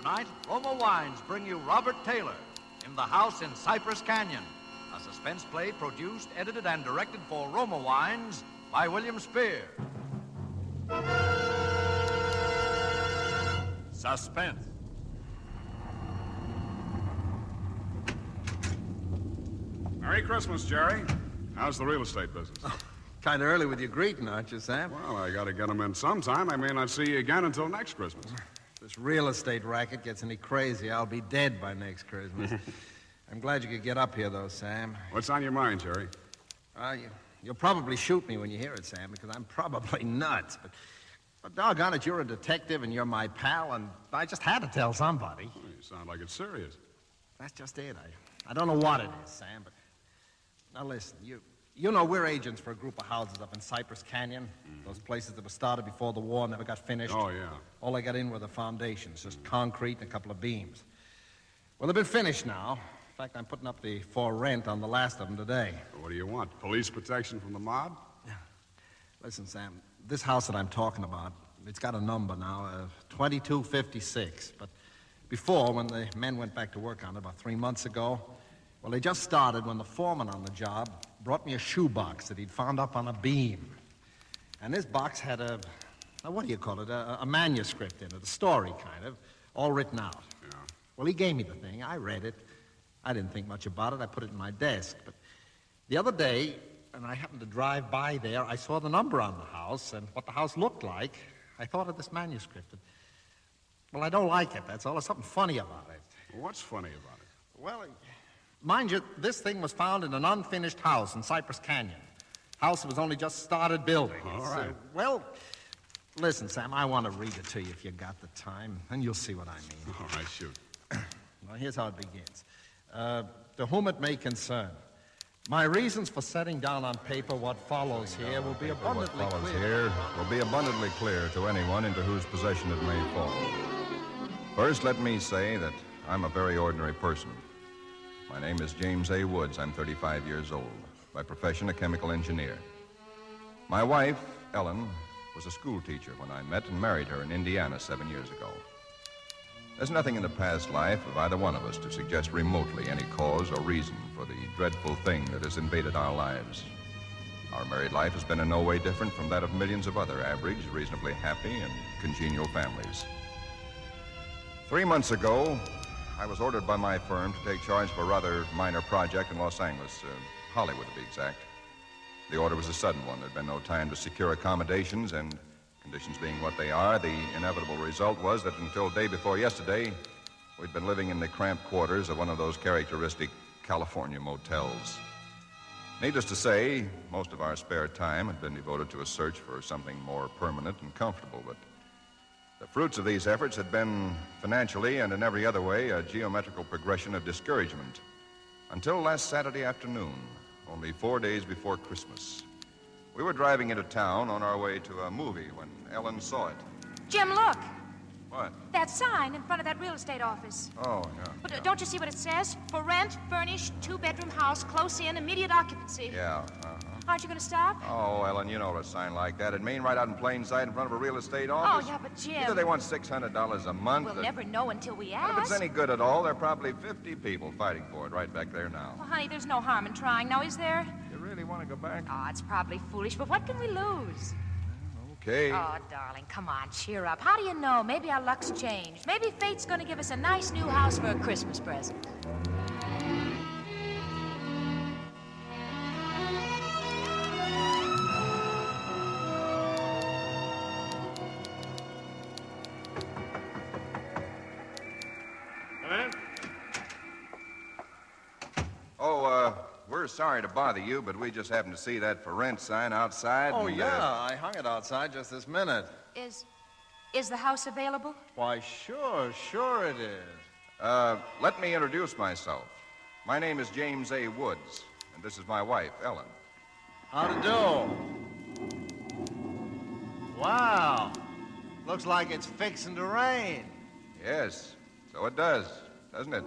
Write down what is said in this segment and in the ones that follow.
Tonight, Roma Wines bring you Robert Taylor in The House in Cypress Canyon, a suspense play produced, edited, and directed for Roma Wines by William Spear. Suspense. Merry Christmas, Jerry. How's the real estate business? Kind of early with your greeting, aren't you, Sam? Well, I got to get them in sometime. I may not see you again until next Christmas. If this real estate racket gets any crazy, I'll be dead by next Christmas. I'm glad you could get up here, though, Sam. What's on your mind, Jerry? You'll probably shoot me when you hear it, Sam, because I'm probably nuts. But doggone it, you're a detective and you're my pal, and I just had to tell somebody. Well, you sound like it's serious. That's just it. I don't know what it is, Sam, but... Now, listen, you know we're agents for a group of houses up in Cypress Canyon. Those places that were started before the war, never got finished. Oh, yeah. All they got in were the foundations, just concrete and a couple of beams. Well, they've been finished now. In fact, I'm putting up the for rent on the last of them today. What do you want? Police protection from the mob? Listen, Sam, this house that I'm talking about, it's got a number now, 2256. But before, when the men went back to work on it about 3 months ago, well, they just started when the foreman on the job brought me a shoebox that he'd found up on a beam. And this box had what do you call it, a manuscript in it, a story kind of, all written out. Yeah. Well, he gave me the thing. I read it. I didn't think much about it. I put it in my desk. But the other day, and I happened to drive by there, I saw the number on the house and what the house looked like. I thought of this manuscript. Well, I don't like it, that's all. There's something funny about it. Well, what's funny about it? Well, mind you, this thing was found in an unfinished house in Cypress Canyon. House that was only just started building. All right. Well, listen, Sam, I want to read it to you if you got the time, and you'll see what I mean. All right, shoot. Well, here's how it begins. To whom it may concern, my reasons for setting down on paper what follows here will be abundantly What follows clear. here will be abundantly clear to anyone into whose possession it may fall. First, let me say that I'm a very ordinary person. My name is James A. Woods. I'm 35 years old. By profession, a chemical engineer. My wife, Ellen, was a school teacher when I met and married her in Indiana 7 years ago. There's nothing in the past life of either one of us to suggest remotely any cause or reason for the dreadful thing that has invaded our lives. Our married life has been in no way different from that of millions of other average, reasonably happy, and congenial families. 3 months ago, I was ordered by my firm to take charge of a rather minor project in Los Angeles, Hollywood to be exact. The order was a sudden one. There'd been no time to secure accommodations, and conditions being what they are, the inevitable result was that until day before yesterday, we'd been living in the cramped quarters of one of those characteristic California motels. Needless to say, most of our spare time had been devoted to a search for something more permanent and comfortable, but the fruits of these efforts had been, financially and in every other way, a geometrical progression of discouragement. Until last Saturday afternoon, only 4 days before Christmas. We were driving into town on our way to a movie when Ellen saw it. Jim, look. What? That sign in front of that real estate office. Oh, yeah. But don't you see what it says? For rent, furnished, 2-bedroom house, close in, immediate occupancy. Yeah, Aren't you going to stop? Oh, Ellen, you know what a sign like that. It'd mean right out in plain sight in front of a real estate office. Oh, yeah, but Jim... Either they want $600 a month... We'll never know until we And if ask. it's any good at all, there are probably 50 people fighting for it right back there now. Well, honey, there's no harm in trying. Now, is there? You really want to go back? Oh, it's probably foolish, but what can we lose? Okay. Oh, darling, come on, cheer up. How do you know? Maybe our luck's changed. Maybe fate's going to give us a nice new house for a Christmas present. We're sorry to bother you, but we just happened to see that for rent sign outside. Oh, yeah, I hung it outside just this minute. Is the house available? Why, sure it is. Let me introduce myself. My name is James A. Woods, and this is my wife, Ellen. How to do? Wow. Looks like it's fixing to rain. Yes, so it does, doesn't it?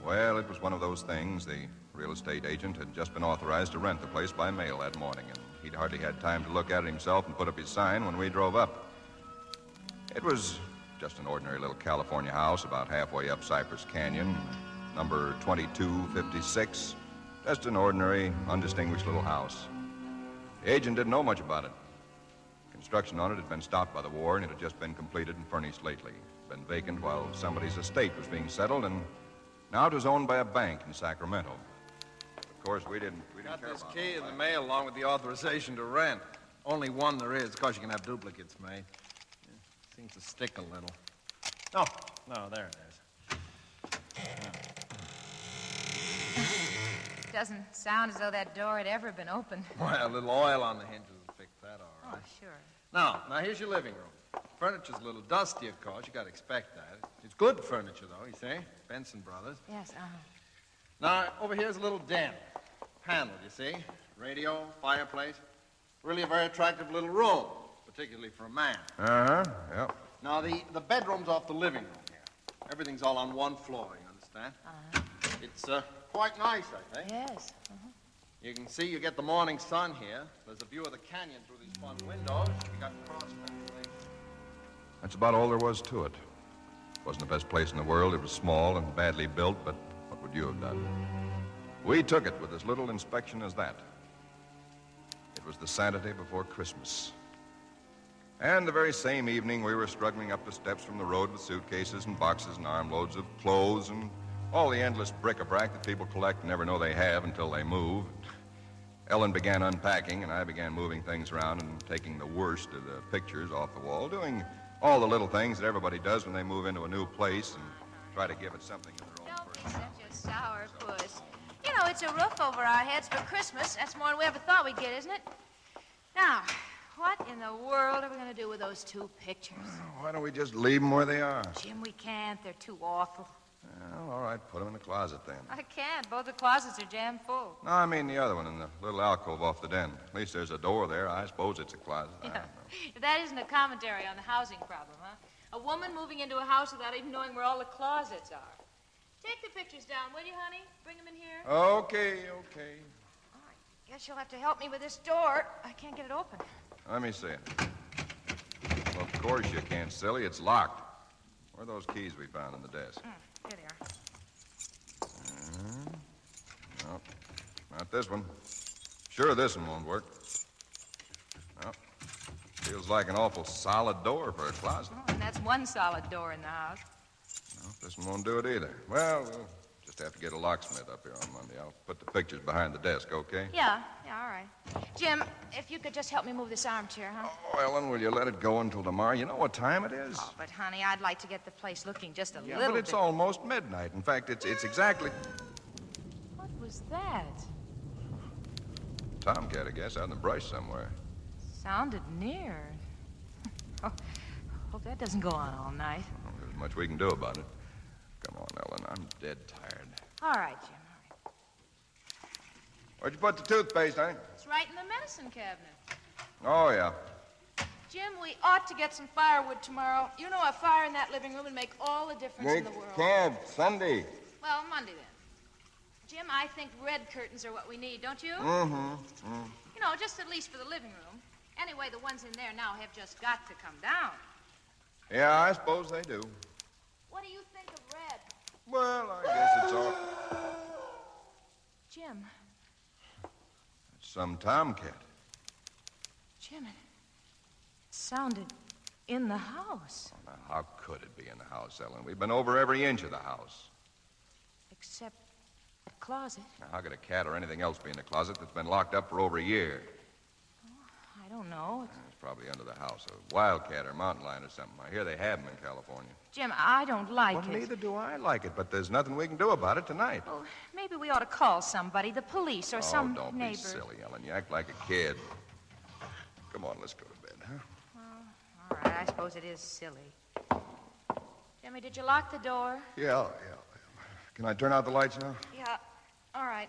Well, it was one of those things. The real estate agent had just been authorized to rent the place by mail that morning, and he'd hardly had time to look at it himself and put up his sign when we drove up. It was just an ordinary little California house about halfway up Cypress Canyon, number 2256. Just an ordinary, undistinguished little house. The agent didn't know much about it. Construction on it had been stopped by the war, and it had just been completed and furnished lately. It had been vacant while somebody's estate was being settled, and now it was owned by a bank in Sacramento. Of course, we didn't Got care this about key all in the that. mail along with the authorization to rent. Only one there is. Of course, you can have duplicates made. Yeah, seems to stick a little. Oh, no, there it is. Doesn't sound as though that door had ever been opened. Well, a little oil on the hinges will fix that all right. Oh, sure. Now, here's your living room. Furniture's a little dusty, of course. You gotta expect that. It's good furniture, though, you see? Benson Brothers. Yes, Now, over here's a little den. Panel, you see? Radio, fireplace. Really a very attractive little room, particularly for a man. Uh-huh, yeah. Now, the bedroom's off the living room here. Everything's all on one floor, you understand? It's quite nice, I think. Yes. You can see you get the morning sun here. There's a view of the canyon through these front windows. You got cross ventilation. That's about all there was to it. It wasn't the best place in the world. It was small and badly built, but what would you have done? We took it with as little inspection as that. It was the Saturday before Christmas. And the very same evening, we were struggling up the steps from the road with suitcases and boxes and armloads of clothes and all the endless bric-a-brac that people collect and never know they have until they move. Ellen began unpacking, and I began moving things around and taking the worst of the pictures off the wall, doing all the little things that everybody does when they move into a new place and try to give it something of their own Don't be personality. such a sour puss. You know, it's a roof over our heads for Christmas. That's more than we ever thought we'd get, isn't it? Now, what in the world are we going to do with those two pictures? Why don't we just leave them where they are? Jim, we can't. They're too awful. Well, all right, put them in the closet then. I can't. Both the closets are jammed full. No, I mean the other one in the little alcove off the den. At least there's a door there. I suppose it's a closet. I don't know. That isn't a commentary on the housing problem, huh? A woman moving into a house without even knowing where all the closets are. Take the pictures down, will you, honey? Bring them in here. Okay. All right. Guess you'll have to help me with this door. I can't get it open. Let me see it. Well, of course you can't, silly. It's locked. Where are those keys we found in the desk? Here they are. No, not this one. Sure, this one won't work. No. Feels like an awful solid door for a closet. Oh, and that's one solid door in the house. No, this one won't do it either. Well, we'll just have to get a locksmith up here on Monday. I'll put the pictures behind the desk, okay? Yeah, all right. Jim, if you could just help me move this armchair, huh? Oh, Ellen, will you let it go until tomorrow? You know what time it is? Oh, but, honey, I'd like to get the place looking just a Yeah, little but it's bit... almost midnight. In fact, it's exactly... What was that? Tomcat, I guess, out in the brush somewhere. Sounded near. Oh, hope that doesn't go on all night. Well, there's much we can do about it. Come on, Ellen, I'm dead tired. All right, Jim, all right. Where'd you put the toothpaste, honey? It's right in the medicine cabinet. Oh, yeah. Jim, we ought to get some firewood tomorrow. You know, a fire in that living room would make all the difference in the world. Cab, Sunday. Well, Monday then. Jim, I think red curtains are what we need, don't you? Mm-hmm. You know, just at least for the living room. Anyway, the ones in there now have just got to come down. Yeah, I suppose they do. What do you think of red? Well, I guess it's all... Jim, It's some tomcat. Jim, it sounded in the house. Now, how could it be in the house, Ellen? We've been over every inch of the house. Except that closet. Now, how could a cat or anything else be in the closet that's been locked up for over a year? I don't know. It's probably under the house. A wildcat or mountain lion or something. I hear they have them in California. Jim, I don't like Well, it. neither do I like it, but there's nothing we can do about it tonight. Well, maybe we ought to call somebody, the police or some don't neighbor. be silly, Ellen. You act like a kid. Come on, let's go to bed, huh? All right, I suppose it is silly. Jimmy, did you lock the door? Yeah. Can I turn out the lights now? Yeah. All right.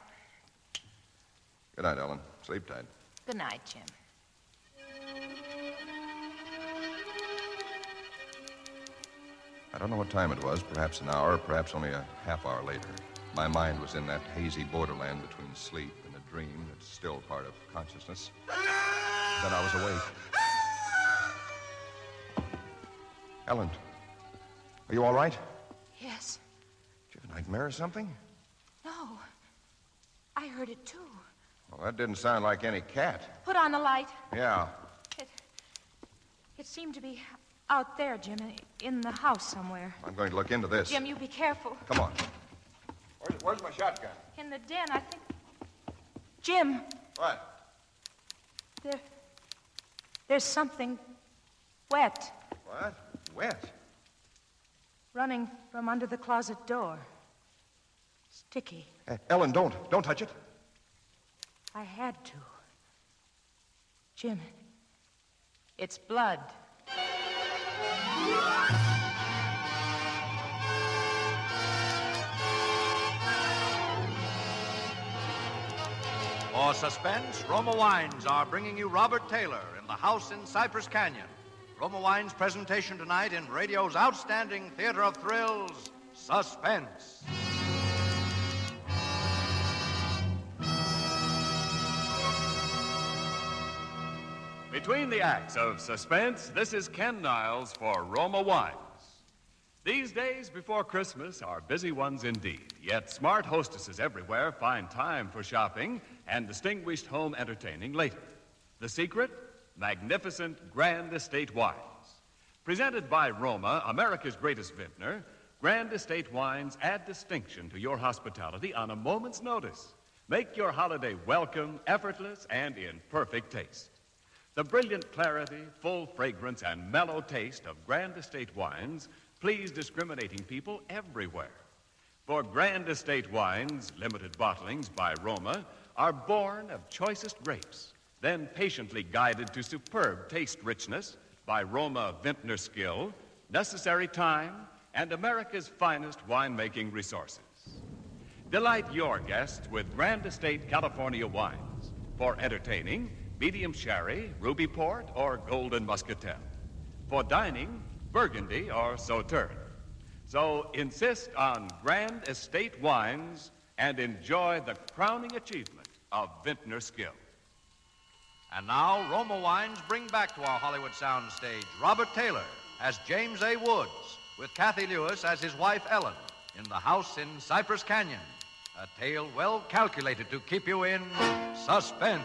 Good night, Ellen. Sleep tight. Good night, Jim. I don't know what time it was, perhaps an hour, perhaps only a half hour later. My mind was in that hazy borderland between sleep and a dream that's still part of consciousness. Then I was awake. Ellen, are you all right? Yes. Did you have a nightmare or something? No. I heard it, too. Well, that didn't sound like any cat. Put on the light. Yeah. It seemed to be out there, Jim, in the house somewhere. I'm going to look into this. Jim, you be careful. Come on. Where's my shotgun? In the den, I think. Jim. What? There's something wet What? Wet? running from under the closet door. Sticky. Ellen, don't touch it. I had to. Jim, it's blood. For Suspense, Roma Wines are bringing you Robert Taylor in The House in Cypress Canyon. Roma Wines' presentation tonight in radio's outstanding theater of thrills, Suspense. Between the acts of Suspense, this is Ken Niles for Roma Wines. These days before Christmas are busy ones indeed, yet smart hostesses everywhere find time for shopping and distinguished home entertaining later. The secret? Magnificent Grand Estate Wines. Presented by Roma, America's greatest vintner, Grand Estate Wines add distinction to your hospitality on a moment's notice. Make your holiday welcome, effortless, and in perfect taste. The brilliant clarity, full fragrance, and mellow taste of Grand Estate Wines please discriminating people everywhere. For Grand Estate Wines, limited bottlings by Roma, are born of choicest grapes, then patiently guided to superb taste richness by Roma vintner skill, necessary time, and America's finest winemaking resources. Delight your guests with Grand Estate California wines. For entertaining, medium sherry, ruby port, or golden muscatel. For dining, Burgundy or Sauterne. So insist on Grand Estate Wines and enjoy the crowning achievement of vintner skill. And now, Roma Wines bring back to our Hollywood soundstage Robert Taylor as James A. Woods, with Cathy Lewis as his wife Ellen, in The House in Cypress Canyon. A tale well calculated to keep you in suspense.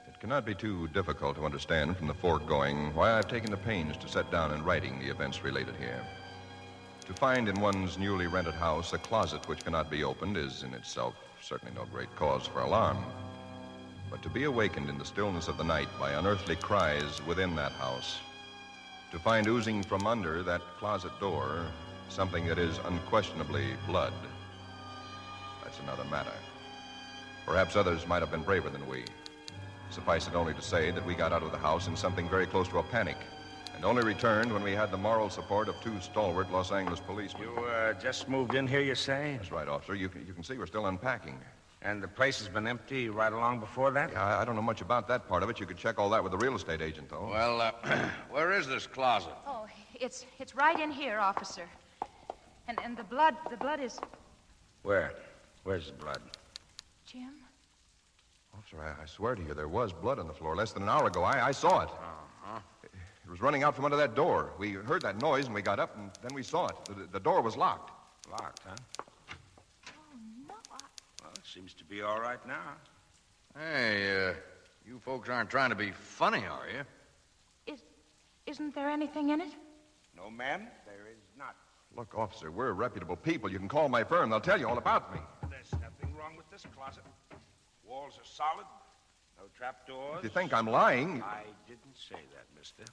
It cannot be too difficult to understand from the foregoing why I've taken the pains to set down in writing the events related here. To find in one's newly rented house a closet which cannot be opened is in itself certainly no great cause for alarm. But to be awakened in the stillness of the night by unearthly cries within that house, to find oozing from under that closet door something that is unquestionably blood, that's another matter. Perhaps others might have been braver than we. Suffice it only to say that we got out of the house in something very close to a panic, and only returned when we had the moral support of two stalwart Los Angeles policemen. You just moved in here, you say? That's right, officer. You can see we're still unpacking. And the place has been empty right along before that? Yeah, I don't know much about that part of it. You could check all that with the real estate agent, though. Well, where is this closet? Oh, it's right in here, officer. And the blood is... Where? Where's the blood? Jim? Officer, I swear to you, there was blood on the floor less than an hour ago. I saw it. Uh-huh. It was running out from under that door. We heard that noise, and we got up, and then we saw it. The door was locked. Locked, huh? Oh, no, Well, it seems to be all right now. Hey, you folks aren't trying to be funny, are you? Isn't there anything in it? No, ma'am, there is not. Look, officer, we're reputable people. You can call my firm. They'll tell you all about me. There's nothing wrong with this closet. Walls are solid. No trapdoors. If you think I'm lying... I didn't say that, mister.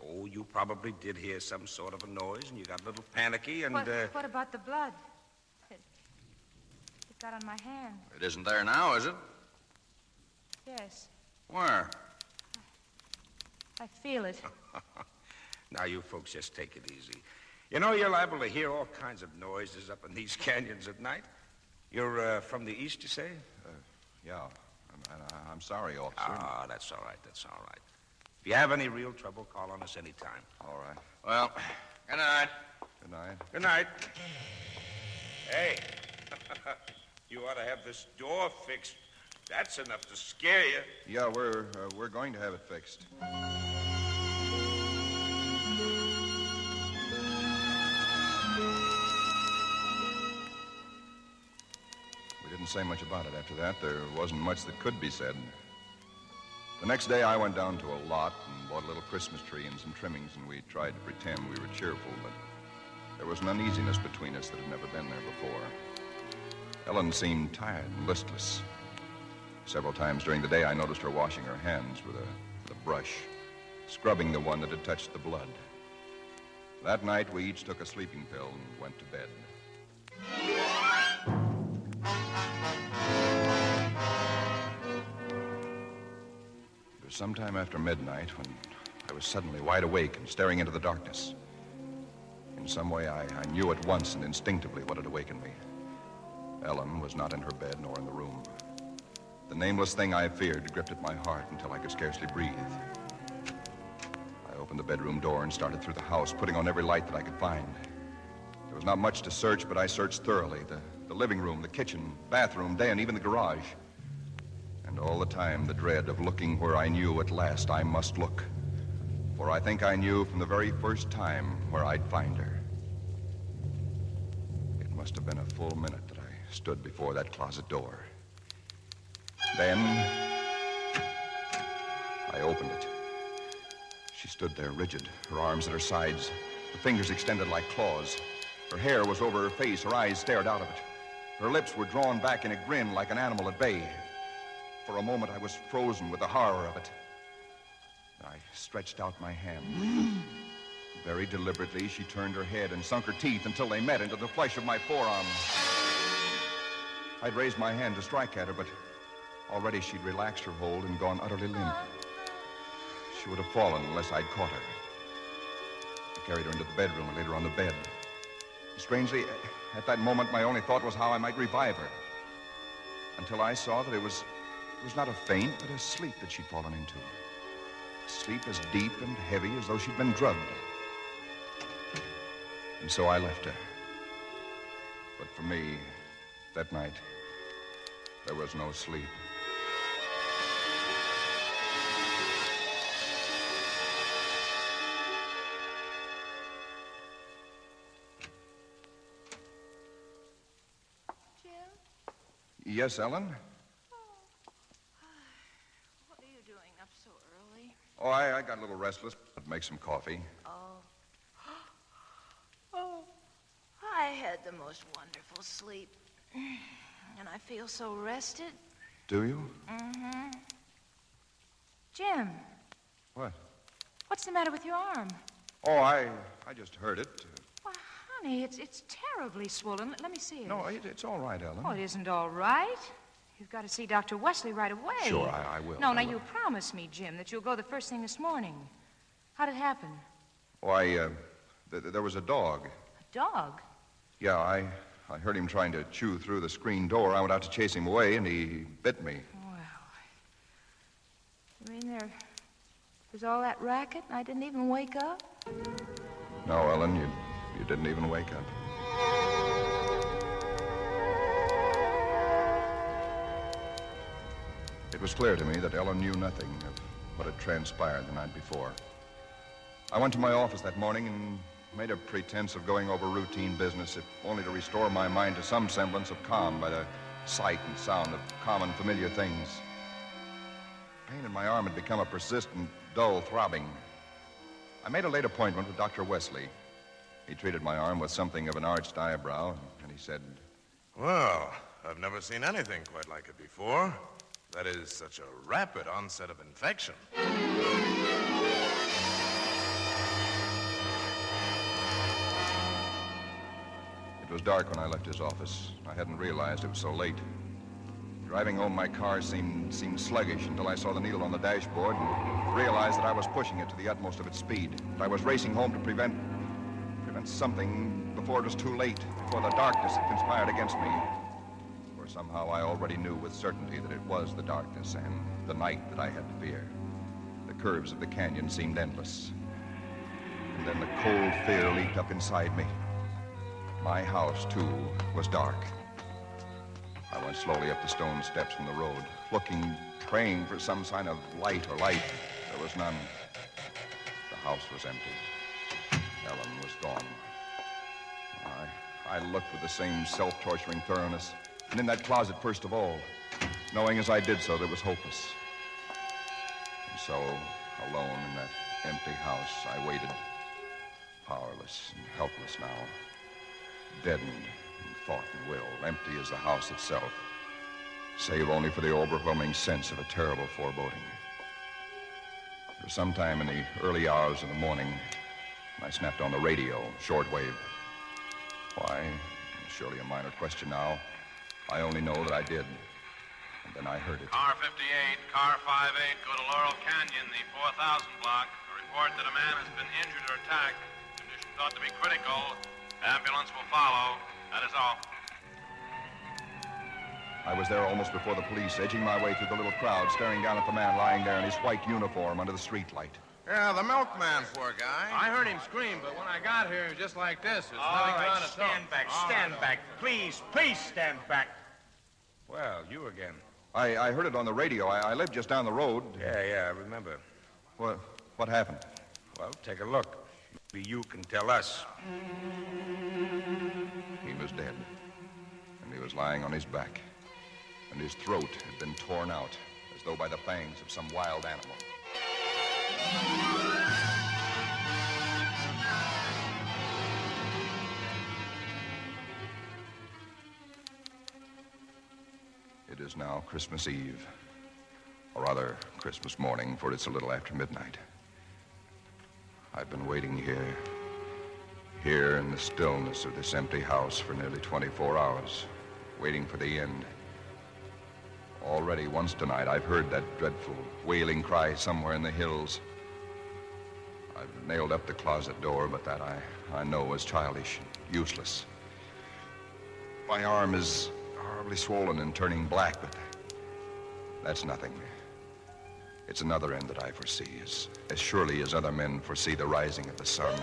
Oh, you probably did hear some sort of a noise, and you got a little panicky, and, What about the blood? It got on my hand. It isn't there now, is it? Yes, Where? I feel it. Now, you folks just take it easy. You know, you're liable to hear all kinds of noises up in these canyons at night. You're from the East, you say? Yeah. I'm sorry, officer. Ah, that's all right. That's all right. If you have any real trouble, call on us anytime. All right. Well, good night. Good night. Good night. Hey, you ought to have this door fixed. That's enough to scare you. Yeah, we're going to have it fixed. We didn't say much about it after that. There wasn't much that could be said. The next day, I went down to a lot and bought a little Christmas tree and some trimmings, and we tried to pretend we were cheerful, but there was an uneasiness between us that had never been there before. Ellen seemed tired and listless. Several times during the day, I noticed her washing her hands with a brush, scrubbing the one that had touched the blood. That night, we each took a sleeping pill and went to bed. It was sometime after midnight when I was suddenly wide awake and staring into the darkness. In some way, I knew at once and instinctively what had awakened me. Ellen was not in her bed nor in the room. The nameless thing I feared gripped at my heart until I could scarcely breathe. I opened the bedroom door and started through the house, putting on every light that I could find. There was not much to search, but I searched thoroughly. The living room, the kitchen, bathroom, den, even the garage. And all the time, the dread of looking where I knew at last I must look. For I think I knew from the very first time where I'd find her. It must have been a full minute that I stood before that closet door. Then, I opened it. She stood there rigid, her arms at her sides, the fingers extended like claws. Her hair was over her face, her eyes stared out of it. Her lips were drawn back in a grin like an animal at bay. For a moment, I was frozen with the horror of it. I stretched out my hand. Very deliberately, she turned her head and sunk her teeth until they met into the flesh of my forearm. I'd raised my hand to strike at her, but already she'd relaxed her hold and gone utterly limp. She would have fallen unless I'd caught her. I carried her into the bedroom and laid her on the bed. Strangely, at that moment, my only thought was how I might revive her. Until I saw that it was not a faint, but a sleep that she'd fallen into. A sleep as deep and heavy as though she'd been drugged. And so I left her. But for me, that night, there was no sleep. Jim? Yes, Ellen? What are you doing up so early? Oh, I got a little restless. I'd make some coffee. Oh, I had the most wonderful sleep. And I feel so rested. Do you? Mm-hmm. Jim. What? What's the matter with your arm? Oh, I just heard it. Well, honey, it's terribly swollen. Let me see it. No, it's all right, Ellen. Oh, it isn't all right. You've got to see Dr. Wesley right away. Sure, I will. No, now you promised me, Jim, that you'll go the first thing this morning. How'd it happen? Why, there was a dog. A dog? Yeah, I heard him trying to chew through the screen door. I went out to chase him away, and he bit me. Well, you mean there's all that racket and I didn't even wake up? No, Ellen, you didn't even wake up. It was clear to me that Ellen knew nothing of what had transpired the night before. I went to my office that morning and made a pretense of going over routine business, if only to restore my mind to some semblance of calm by the sight and sound of common, familiar things. Pain in my arm had become a persistent, dull throbbing. I made a late appointment with Dr. Wesley. He treated my arm with something of an arched eyebrow, and he said, "Well, I've never seen anything quite like it before. That is such a rapid onset of infection." It was dark when I left his office. I hadn't realized it was so late. Driving home, my car seemed sluggish until I saw the needle on the dashboard and realized that I was pushing it to the utmost of its speed. That I was racing home to prevent something before it was too late, before the darkness had conspired against me. for somehow I already knew with certainty that it was the darkness and the night that I had to fear. The curves of the canyon seemed endless. And then the cold fear leaped up inside me. My house, too, was dark. I went slowly up the stone steps from the road, looking, praying for some sign of light or life. There was none. The house was empty. Ellen was gone. I looked with the same self-torturing thoroughness, and in that closet first of all, knowing as I did so that it was hopeless. And so, alone in that empty house, I waited, powerless and helpless now, deadened in thought and will, empty as the house itself, save only for the overwhelming sense of a terrible foreboding. For some time in the early hours of the morning, I snapped on the radio, shortwave. Why? Surely a minor question now. I only know that I did. And then I heard it. Car 58, car 58, go to Laurel Canyon, the 4000 block. A report that a man has been injured or attacked. Condition thought to be critical. Ambulance will follow. That is all. I was there almost before the police, edging my way through the little crowd, staring down at the man lying there in his white uniform under the streetlight. Yeah, the milkman, poor guy. I heard him scream, but when I got here, he was just like this. There's All nothing right, on it. stand back, stand back. Please, please stand back. Well, you again. I heard it on the radio. I lived just down the road. Yeah, I remember. What happened? Well, take a look. Maybe you can tell us. He was dead. And he was lying on his back. And his throat had been torn out, as though by the fangs of some wild animal. It is now Christmas Eve, or rather Christmas morning, for it's a little after midnight. I've been waiting here in the stillness of this empty house for nearly 24 hours, waiting for the end. Already once tonight I've heard that dreadful wailing cry somewhere in the hills. I've nailed up the closet door, but that I know is childish and useless. My arm is horribly swollen and turning black, but that's nothing. It's another end that I foresee, as surely as other men foresee the rising of the sun.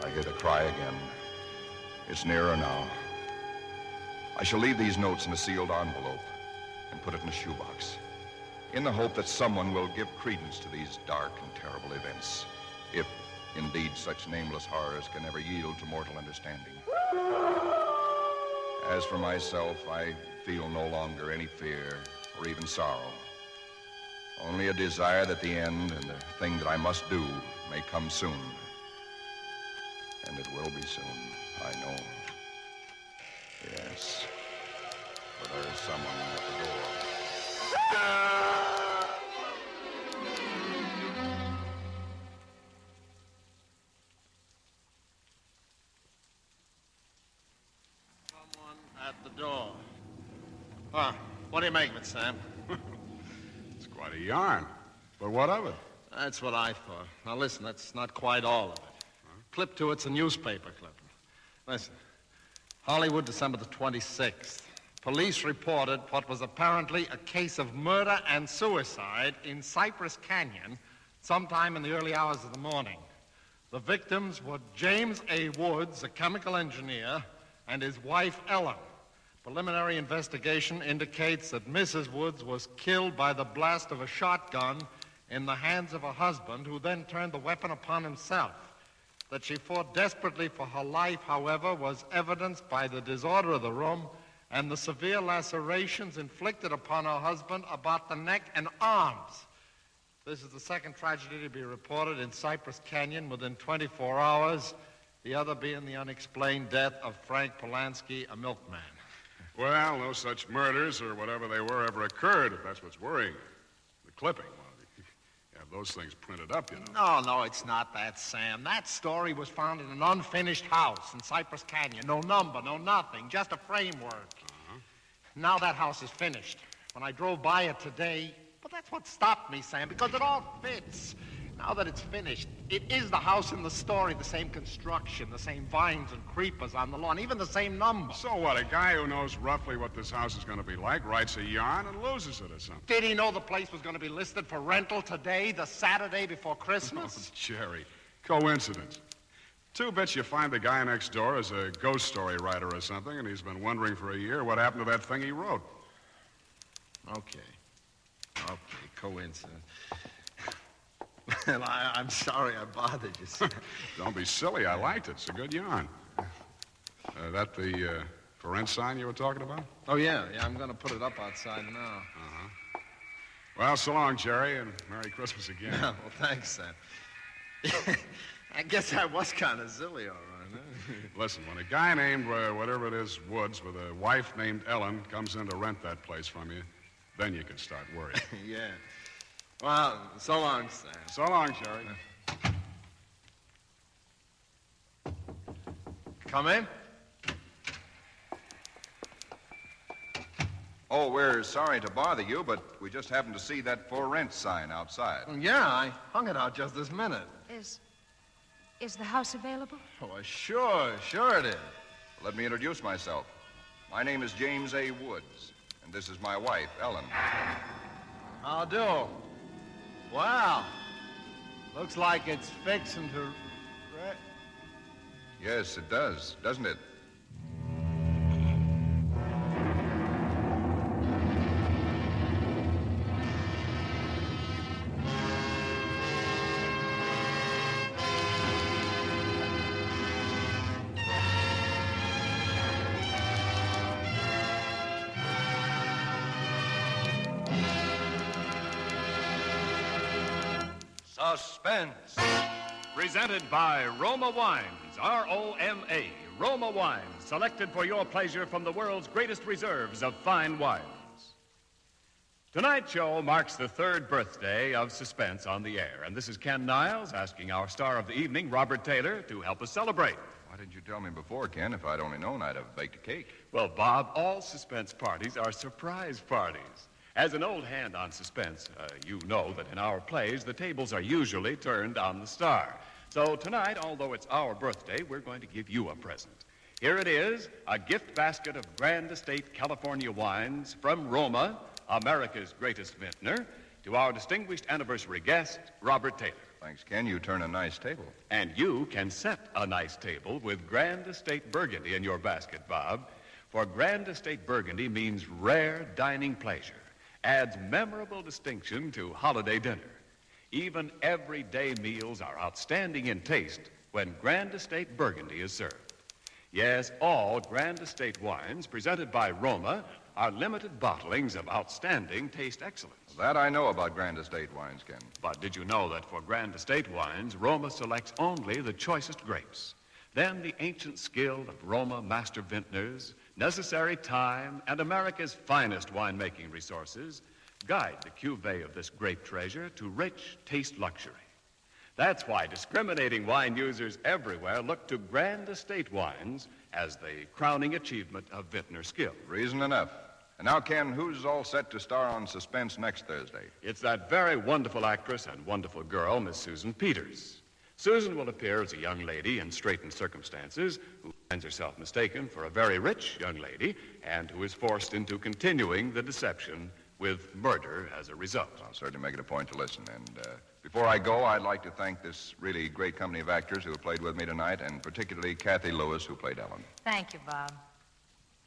I hear the cry again. It's nearer now. I shall leave these notes in a sealed envelope and put it in a shoebox, in the hope that someone will give credence to these dark and terrible events, if indeed such nameless horrors can ever yield to mortal understanding. As for myself, I feel no longer any fear or even sorrow, only a desire that the end and the thing that I must do may come soon. And it will be soon, I know. Yes, for there is someone at the door. Someone at the door. What do you make of it, Sam? It's quite a yarn. But what of it? That's what I thought. Now, listen, that's not quite all of it. Clip to it's a newspaper clipping. Listen. Hollywood, December the 26th. Police reported what was apparently a case of murder and suicide in Cypress Canyon sometime in the early hours of the morning. The victims were James A. Woods, a chemical engineer, and his wife, Ellen. Preliminary investigation indicates that Mrs. Woods was killed by the blast of a shotgun in the hands of her husband, who then turned the weapon upon himself. That she fought desperately for her life, however, was evidenced by the disorder of the room and the severe lacerations inflicted upon her husband about the neck and arms. This is the second tragedy to be reported in Cypress Canyon within 24 hours, the other being the unexplained death of Frank Polanski, a milkman. Well, no such murders or whatever they were ever occurred, if that's what's worrying. The clipping, well, you have those things printed up, you know. No, it's not that, Sam. That story was found in an unfinished house in Cypress Canyon. No number, no nothing, just a framework. Now that house is finished. When I drove by it today, well, that's what stopped me, Sam, because it all fits. Now that it's finished, it is the house in the story, the same construction, the same vines and creepers on the lawn, even the same number. So what? A guy who knows roughly what this house is going to be like writes a yarn and loses it or something. Did he know the place was going to be listed for rental today, the Saturday before Christmas? Oh, Jerry, coincidence. 2 bits you find the guy next door is a ghost story writer or something, and he's been wondering for a year what happened to that thing he wrote. Okay, coincidence. Well, I'm sorry I bothered you, sir. Don't be silly. I liked it. It's a good yarn. That the for rent sign you were talking about? Oh, yeah, I'm going to put it up outside now. Uh-huh. Well, so long, Jerry, and Merry Christmas again. Well, thanks, Sam. I guess I was kind of silly, all right, huh? Listen, when a guy named, whatever it is, Woods, with a wife named Ellen comes in to rent that place from you, then you can start worrying. Yeah. Well, so long, Sam. So long, Jerry. Come in. Oh, we're sorry to bother you, but we just happened to see that for rent sign outside. Yeah, I hung it out just this minute. Is the house available? Oh, sure it is. Let me introduce myself. My name is James A. Woods, and this is my wife, Ellen. How do? Wow. Looks like it's fixing to... Yes, it does, doesn't it? Suspense. Presented by Roma Wines, R-O-M-A, Roma Wines, selected for your pleasure from the world's greatest reserves of fine wines. Tonight's show marks the 3rd birthday of Suspense on the air, and this is Ken Niles asking our star of the evening, Robert Taylor, to help us celebrate. Why didn't you tell me before, Ken? If I'd only known, I'd have baked a cake. Well, Bob, all Suspense parties are surprise parties. As an old hand on Suspense, you know that in our plays, the tables are usually turned on the star. So tonight, although it's our birthday, we're going to give you a present. Here it is, a gift basket of Grand Estate California wines from Roma, America's greatest vintner, to our distinguished anniversary guest, Robert Taylor. Thanks, Ken. You turn a nice table. And you can set a nice table with Grand Estate Burgundy in your basket, Bob. For Grand Estate Burgundy means rare dining pleasure, adds memorable distinction to holiday dinner. Even everyday meals are outstanding in taste when Grand Estate Burgundy is served. Yes, all Grand Estate wines presented by Roma are limited bottlings of outstanding taste excellence. That I know about Grand Estate wines, Ken. But did you know that for Grand Estate wines, Roma selects only the choicest grapes? Then the ancient skill of Roma master vintners, necessary time, and America's finest winemaking resources guide the cuvée of this grape treasure to rich taste luxury. That's why discriminating wine users everywhere look to Grand Estate wines as the crowning achievement of vintner skill. Reason enough. And now, Ken, who's all set to star on Suspense next Thursday? It's that very wonderful actress and wonderful girl, Miss Susan Peters. Susan will appear as a young lady in straitened circumstances who finds herself mistaken for a very rich young lady and who is forced into continuing the deception with murder as a result. I'll certainly make it a point to listen. And before I go, I'd like to thank this really great company of actors who have played with me tonight, and particularly Cathy Lewis, who played Ellen. Thank you, Bob.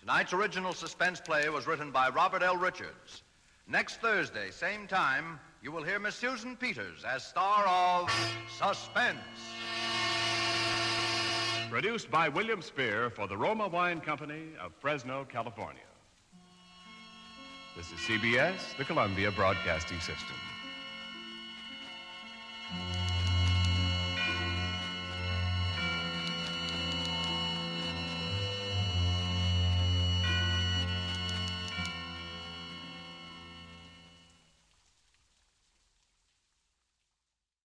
Tonight's original suspense play was written by Robert L. Richards. Next Thursday, same time, you will hear Miss Susan Peters as star of Suspense. Produced by William Spear for the Roma Wine Company of Fresno, California. This is CBS, the Columbia Broadcasting System.